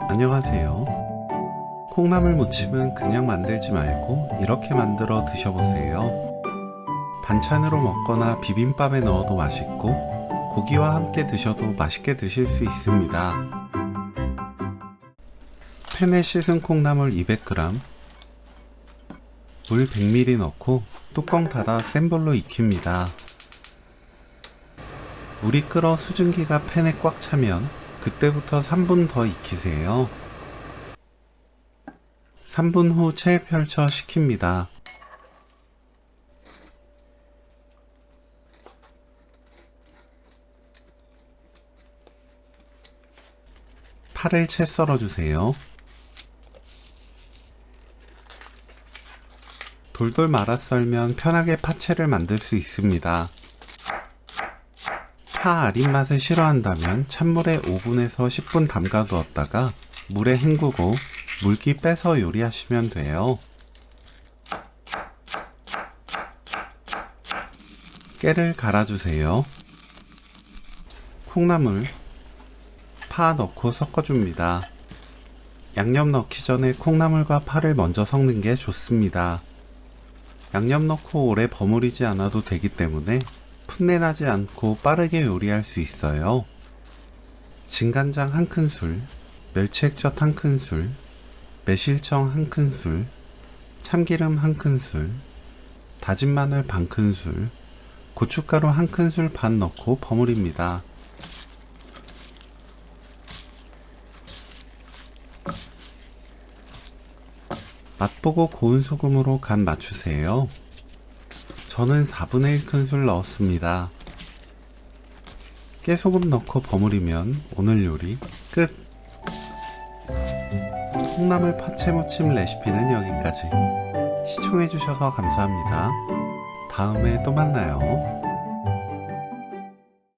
안녕하세요. 콩나물 무침은 그냥 만들지 말고 이렇게 만들어 드셔보세요. 반찬으로 먹거나 비빔밥에 넣어도 맛있고 고기와 함께 드셔도 맛있게 드실 수 있습니다. 팬에 씻은 콩나물 200g, 물 100ml 넣고 뚜껑 닫아 센 불로 익힙니다. 물이 끓어 수증기가 팬에 꽉 차면 그때부터 3분 더 익히세요. 3분 후 체에 펼쳐 식힙니다. 파를 채 썰어주세요. 돌돌 말아 썰면 편하게 파채를 만들 수 있습니다. 파 아린 맛을 싫어한다면 찬물에 5분에서 10분 담가 두었다가 물에 헹구고 물기 빼서 요리하시면 돼요. 깨를 갈아주세요. 콩나물, 파 넣고 섞어줍니다. 양념 넣기 전에 콩나물과 파를 먼저 섞는 게 좋습니다. 양념 넣고 오래 버무리지 않아도 되기 때문에 풋내 나지 않고 빠르게 요리할 수 있어요. 진간장 1큰술, 멸치액젓 1큰술, 매실청 1큰술, 참기름 1큰술, 다진 마늘 반큰술, 고춧가루 1큰술 반 넣고 버무립니다. 맛보고 고운 소금으로 간 맞추세요. 저는 4분의 1큰술 넣었습니다. 깨소금 넣고 버무리면 오늘 요리 끝! 콩나물 파채 무침 레시피는 여기까지. 시청해주셔서 감사합니다. 다음에 또 만나요.